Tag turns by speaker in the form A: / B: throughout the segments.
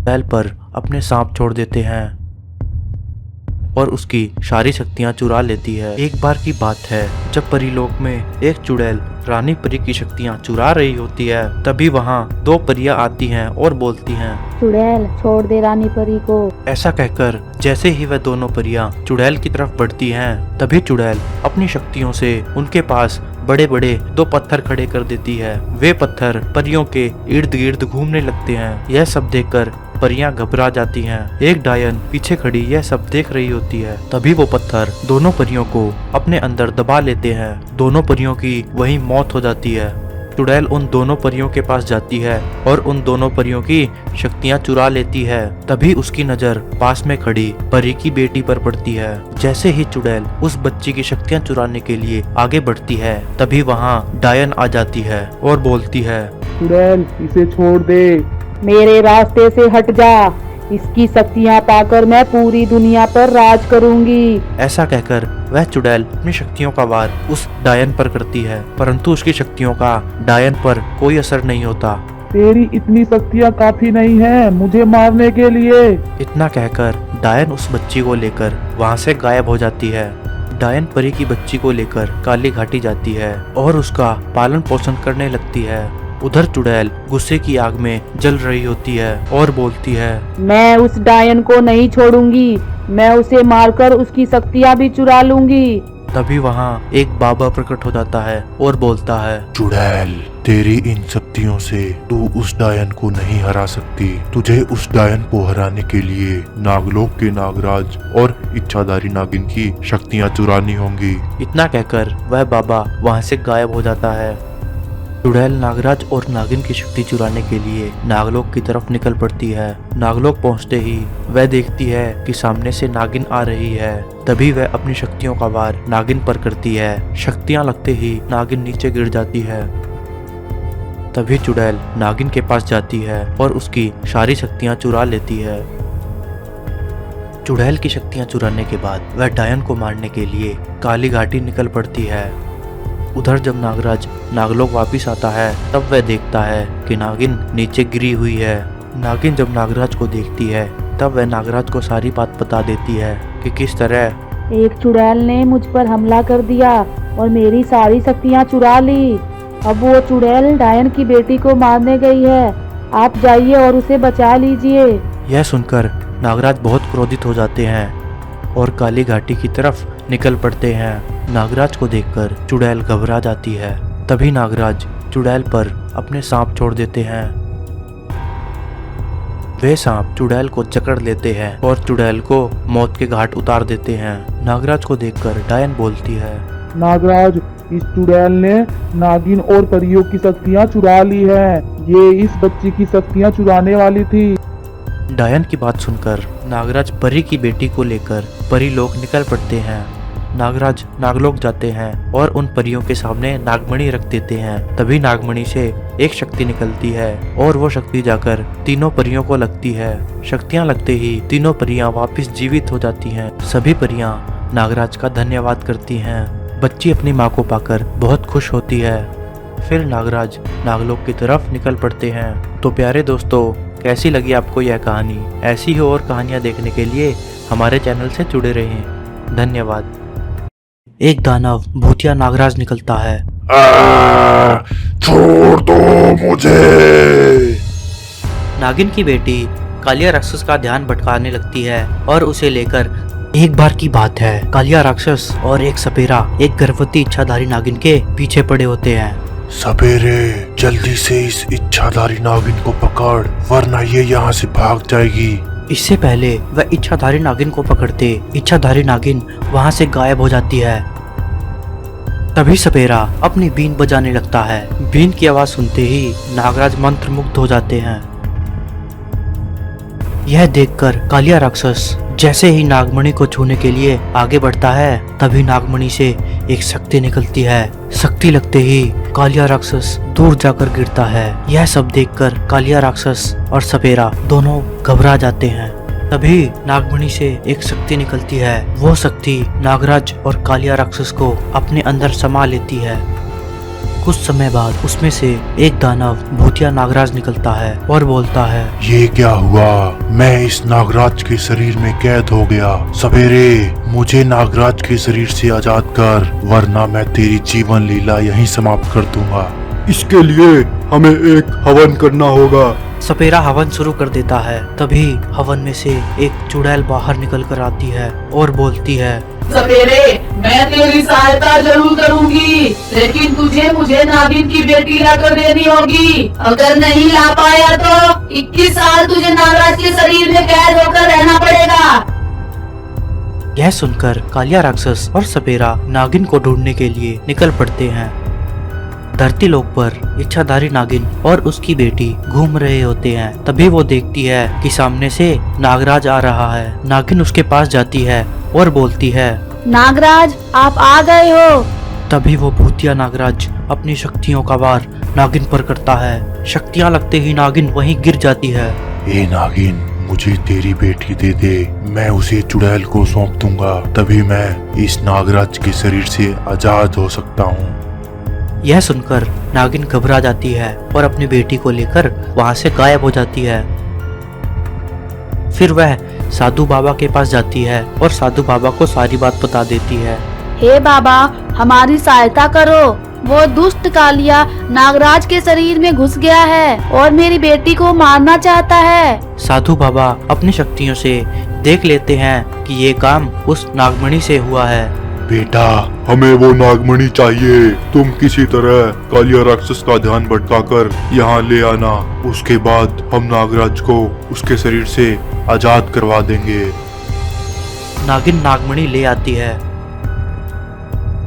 A: चुड़ैल पर अपने सांप छोड़ देते हैं और उसकी सारी शक्तियां चुरा लेती है। एक बार की बात है, जब परीलोक में एक चुड़ैल रानी परी की शक्तियां चुरा रही होती है, तभी वहां दो परियां आती हैं और बोलती हैं,
B: चुड़ैल छोड़ दे रानी परी को।
A: ऐसा कहकर जैसे ही वह दोनों परियां चुड़ैल की तरफ बढ़ती हैं, तभी चुड़ैल अपनी शक्तियों से उनके पास बड़े बड़े दो पत्थर खड़े कर देती है। वे पत्थर परियों के इर्द गिर्द घूमने लगते हैं। यह सब देखकर परियां घबरा जाती हैं। एक डायन पीछे खड़ी यह सब देख रही होती है। तभी वो पत्थर दोनों परियों को अपने अंदर दबा लेते हैं। दोनों परियों की वहीं मौत हो जाती है। चुड़ैल उन दोनों परियों के पास जाती है और उन दोनों परियों की शक्तियां चुरा लेती है। तभी उसकी नजर पास में खड़ी परी की बेटी पर पड़ती है। जैसे ही चुड़ैल उस बच्ची की शक्तियां चुराने के लिए आगे बढ़ती है, तभी वहां डायन आ जाती है और बोलती है,
C: चुड़ैल इसे छोड़ दे।
B: मेरे रास्ते से हट जा, इसकी शक्तियाँ पाकर मैं पूरी दुनिया पर राज करूंगी।
A: ऐसा कहकर वह चुड़ैल अपनी शक्तियों का वार उस डायन पर करती है, परंतु उसकी शक्तियों का डायन पर कोई असर नहीं होता।
C: तेरी इतनी शक्तियाँ काफी नहीं है मुझे मारने के लिए।
A: इतना कहकर डायन उस बच्ची को लेकर वहां से गायब हो जाती है। डायन परी की बच्ची को लेकर काली घाटी जाती है और उसका पालन पोषण करने लगती है। उधर चुड़ैल गुस्से की आग में जल रही होती है और बोलती है,
B: मैं उस डायन को नहीं छोड़ूंगी, मैं उसे मारकर उसकी शक्तियाँ भी चुरा लूंगी।
A: तभी वहां एक बाबा प्रकट हो जाता है और बोलता है,
D: चुड़ैल तेरी इन शक्तियों से तू उस डायन को नहीं हरा सकती। तुझे उस डायन को हराने के लिए नागलोक के नागराज और इच्छाधारी नागिन की शक्तियां चुरानी होंगी।
A: इतना कहकर वह बाबा वहां से गायब हो जाता है। चुड़ैल नागराज और नागिन की शक्ति चुराने के लिए नागलोक की तरफ निकल पड़ती है। नागलोक पहुंचते ही वह देखती है कि सामने से नागिन आ रही है। तभी वह अपनी शक्तियों का वार नागिन पर करती है। शक्तियां लगते ही नागिन नीचे गिर जाती है। तभी चुड़ैल नागिन के पास जाती है और उसकी सारी शक्तियां चुरा लेती है। चुड़ैल की शक्तियां चुराने के बाद वह डायन को मारने के लिए काली घाटी निकल पड़ती है। उधर जब नागराज नागलोक वापिस आता है, तब वह देखता है कि नागिन नीचे गिरी हुई है। नागिन जब नागराज को देखती है, तब वह नागराज को सारी बात बता देती है कि किस तरह
B: एक चुड़ैल ने मुझ पर हमला कर दिया और मेरी सारी शक्तियाँ चुरा ली। अब वो चुड़ैल डायन की बेटी को मारने गई है, आप जाइए और उसे बचा लीजिए।
A: यह सुनकर नागराज बहुत क्रोधित हो जाते हैं और काली घाटी की तरफ निकल पड़ते हैं। नागराज को देखकर चुड़ैल घबरा जाती है। तभी नागराज चुड़ैल पर अपने सांप छोड़ देते हैं। वे सांप चुड़ैल को जकड़ लेते हैं और चुड़ैल को मौत के घाट उतार देते हैं। नागराज को देखकर डायन बोलती है,
C: नागराज इस चुड़ैल ने नागिन और परियों की शक्तियाँ चुरा ली है। ये इस बच्ची की शक्तियाँ चुराने वाली थी।
A: डायन की बात सुनकर नागराज परी की बेटी को लेकर परीलोक निकल पड़ते हैं। नागराज नागलोक जाते हैं और उन परियों के सामने नागमणि रख देते हैं। तभी नागमणि से एक शक्ति निकलती है और वो शक्ति जाकर तीनों परियों को लगती है। शक्तियां लगते ही तीनों परियां वापस जीवित हो जाती हैं। सभी परियां नागराज का धन्यवाद करती हैं। बच्ची अपनी माँ को पाकर बहुत खुश होती है। फिर नागराज नागलोक की तरफ निकल पड़ते हैं। तो प्यारे दोस्तों, कैसी लगी आपको यह कहानी? ऐसी ही और कहानियां देखने के लिए हमारे चैनल से जुड़े रहें। धन्यवाद। एक दानव भूतिया नागराज निकलता है।
D: छोड़ दो मुझे।
A: नागिन की बेटी कालिया राक्षस का ध्यान भटकाने लगती है और उसे लेकर एक बार की बात है, कालिया राक्षस और एक सपेरा एक गर्भवती इच्छाधारी नागिन के पीछे पड़े होते हैं।
D: सपेरे जल्दी से इस इच्छाधारी नागिन को पकड़, वरना ये यहाँ से भाग जाएगी।
A: इससे पहले वह इच्छाधारी नागिन को पकड़ते इच्छाधारी नागिन वहां से गायब हो जाती है। तभी सपेरा अपनी बीन बजाने लगता है। बीन की आवाज सुनते ही नागराज मंत्रमुग्ध हो जाते हैं। यह देखकर कालिया राक्षस जैसे ही नागमणि को छूने के लिए आगे बढ़ता है, तभी नागमणि से एक शक्ति निकलती है। शक्ति लगते ही कालिया राक्षस दूर जाकर गिरता है। यह सब देखकर कालिया राक्षस और सपेरा दोनों घबरा जाते हैं। तभी नागमणि से एक शक्ति निकलती है। वो शक्ति नागराज और कालिया राक्षस को अपने अंदर समा लेती है। कुछ समय बाद उसमें से एक दानव भूतिया नागराज निकलता है और बोलता है,
D: ये क्या हुआ? मैं इस नागराज के शरीर में कैद हो गया। सवेरे मुझे नागराज के शरीर से आजाद कर, वरना मैं तेरी जीवन लीला यहीं समाप्त कर दूंगा।
E: इसके लिए हमें एक हवन करना होगा।
A: सपेरा हवन शुरू कर देता है। तभी हवन में से एक चुड़ैल बाहर निकल कर आती है और बोलती है,
F: सपेरे, मैं तेरी सहायता जरूर करूंगी, लेकिन तुझे मुझे नागिन की बेटी लाकर देनी होगी। अगर नहीं ला पाया तो 21 साल तुझे नागराज के शरीर में कैद होकर रहना पड़ेगा।
A: यह सुनकर कालिया राक्षस और सपेरा नागिन को ढूंढने के लिए निकल पड़ते हैं। धरती लोक पर इच्छाधारी नागिन और उसकी बेटी घूम रहे होते हैं। तभी वो देखती है कि सामने से नागराज आ रहा है। नागिन उसके पास जाती है और बोलती है,
B: नागराज, आप आ गए हो।
A: तभी वो भूतिया नागराज अपनी शक्तियों का वार नागिन पर करता है। शक्तियां लगते ही नागिन वहीं गिर जाती है।
D: ए नागिन, मुझे तेरी बेटी दे दे, मैं उसे चुड़ैल को सौंप दूंगा, तभी मैं इस नागराज के शरीर से आजाद हो सकता हूँ।
A: यह सुनकर नागिन घबरा जाती है और अपनी बेटी को लेकर वहां से गायब हो जाती है। फिर वह साधु बाबा के पास जाती है और साधु बाबा को सारी बात बता देती है।
B: हे बाबा, हमारी सहायता करो। वो दुष्ट कालिया नागराज के शरीर में घुस गया है और मेरी बेटी को मारना चाहता है।
A: साधु बाबा अपनी शक्तियों से देख लेते हैं कि ये काम उस नागमणि से हुआ है।
D: बेटा,
E: हमें वो नागमणि चाहिए। तुम किसी तरह कालिया राक्षस का ध्यान भटकाकर यहाँ ले आना। उसके बाद हम नागराज को उसके शरीर से आजाद करवा देंगे।
A: नागिन नागमणि ले आती है।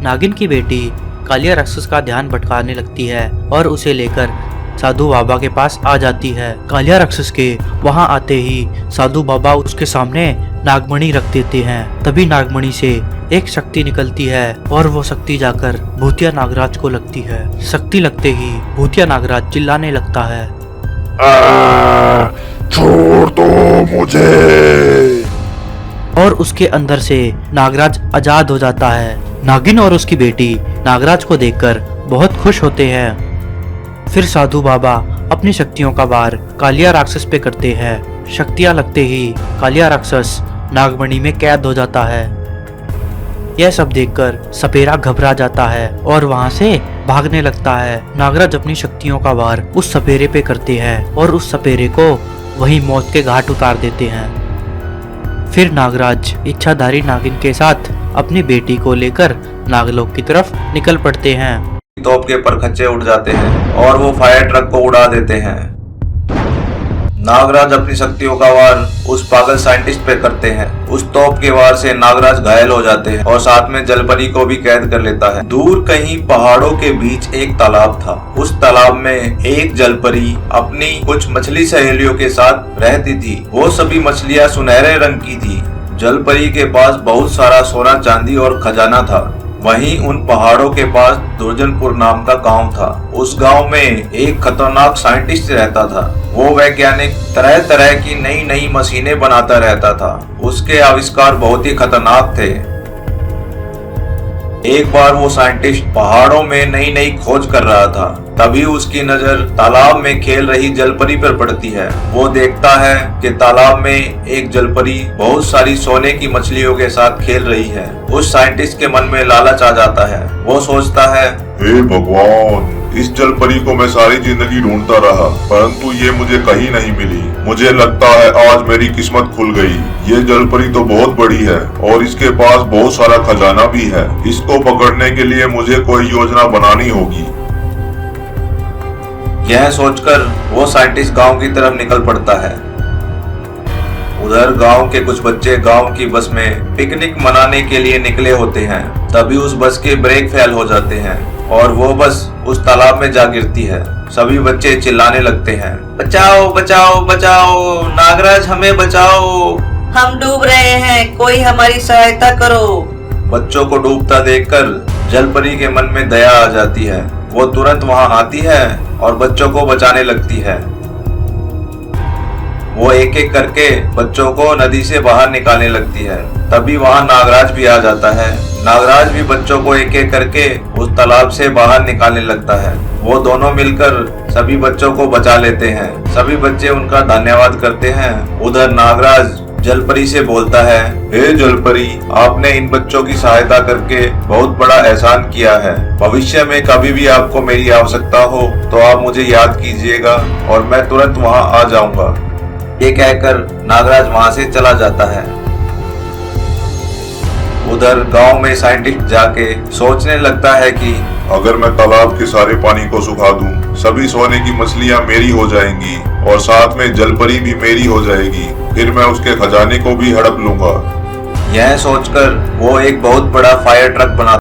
A: नागिन की बेटी कालिया राक्षस का ध्यान भटकाने लगती है और उसे लेकर साधु बाबा के पास आ जाती है। कालिया राक्षस के वहां आते ही साधु बाबा उसके सामने नागमणि रख देते हैं। तभी नागमणि से एक शक्ति निकलती है और वो शक्ति जाकर भूतिया नागराज को लगती है। शक्ति लगते ही भूतिया नागराज चिल्लाने लगता है,
D: छोड़ दो मुझे।
A: और उसके अंदर से नागराज आजाद हो जाता है। नागिन और उसकी बेटी नागराज को देखकर बहुत खुश होते हैं। फिर साधु बाबा अपनी शक्तियों का वार कालिया राक्षस पे करते हैं। शक्तियां लगते ही कालिया राक्षस नागमणि में कैद हो जाता है। यह सब देखकर सपेरा घबरा जाता है और वहां से भागने लगता है। नागराज अपनी शक्तियों का वार उस सपेरे पे करते हैं और उस सपेरे को वहीं मौत के घाट उतार देते हैं। फिर नागराज इच्छाधारी नागिन के साथ अपनी बेटी को लेकर नागलोक की तरफ निकल पड़ते हैं।
G: तोप के परखच्चे उड़ जाते हैं और वो फायर ट्रक को उड़ा देते हैं। नागराज अपनी शक्तियों का वार उस पागल साइंटिस्ट पे करते हैं। उस तोप के वार से नागराज घायल हो जाते हैं और साथ में जलपरी को भी कैद कर लेता है। दूर कहीं पहाड़ों के बीच एक तालाब था। उस तालाब में एक जलपरी अपनी कुछ मछली सहेलियों के साथ रहती थी। वो सभी मछलियां सुनहरे रंग की थी। जलपरी के पास बहुत सारा सोना, चांदी और खजाना था। वहीं उन पहाड़ों के पास दुर्जनपुर नाम का गांव था। उस गांव में एक खतरनाक साइंटिस्ट रहता था। वो वैज्ञानिक तरह तरह की नई नई मशीनें बनाता रहता था। उसके आविष्कार बहुत ही खतरनाक थे। एक बार वो साइंटिस्ट पहाड़ों में नई नई खोज कर रहा था। तभी उसकी नजर तालाब में खेल रही जलपरी पर पड़ती है। वो देखता है कि तालाब में एक जलपरी बहुत सारी सोने की मछलियों के साथ खेल रही है। उस साइंटिस्ट के मन में लालच आ जाता है। वो सोचता है,
D: हे भगवान, इस जलपरी को मैं सारी जिंदगी ढूंढता रहा, परंतु ये मुझे कहीं नहीं मिली। मुझे लगता है आज मेरी किस्मत खुल गई। ये जलपरी तो बहुत बड़ी है और इसके पास बहुत सारा खजाना भी है। इसको पकड़ने के लिए मुझे कोई योजना बनानी होगी।
G: यह सोचकर वो साइंटिस्ट गांव की तरफ निकल पड़ता है। उधर गांव के कुछ बच्चे गांव की बस में पिकनिक मनाने के लिए निकले होते हैं। तभी उस बस के ब्रेक फेल हो जाते हैं और वो बस उस तालाब में जा गिरती है। सभी बच्चे चिल्लाने लगते हैं, बचाओ बचाओ बचाओ, नागराज हमें बचाओ,
F: हम डूब रहे हैं, कोई हमारी सहायता करो।
G: बच्चों को डूबता देखकर जलपरी के मन में दया आ जाती है। वो तुरंत वहां आती है और बच्चों को बचाने लगती है। वो एक एक करके बच्चों को नदी से बाहर निकालने लगती है। तभी वहाँ नागराज भी आ जाता है। नागराज भी बच्चों को एक एक करके उस तालाब से बाहर निकालने लगता है। वो दोनों मिलकर सभी बच्चों को बचा लेते हैं। सभी बच्चे उनका धन्यवाद करते हैं। उधर नागराज जलपरी से बोलता है, हे जलपरी, आपने इन बच्चों की सहायता करके बहुत बड़ा एहसान किया है। भविष्य में कभी भी आपको मेरी आवश्यकता हो तो आप मुझे याद कीजिएगा और मैं तुरंत वहाँ आ जाऊंगा। ये कहकर नागराज वहाँ से चला जाता है। उधर गांव में साइंटिस्ट जाके सोचने लगता है कि
E: अगर मैं तालाब के सारे पानी को सुखा दूं, सभी सोने की मछलियां मेरी हो जाएंगी और साथ में जलपरी भी मेरी हो जाएगी। फिर मैं उसके खजाने को भी हड़प लूंगा।
G: यह सोचकर वो एक बहुत बड़ा फायर ट्रक बना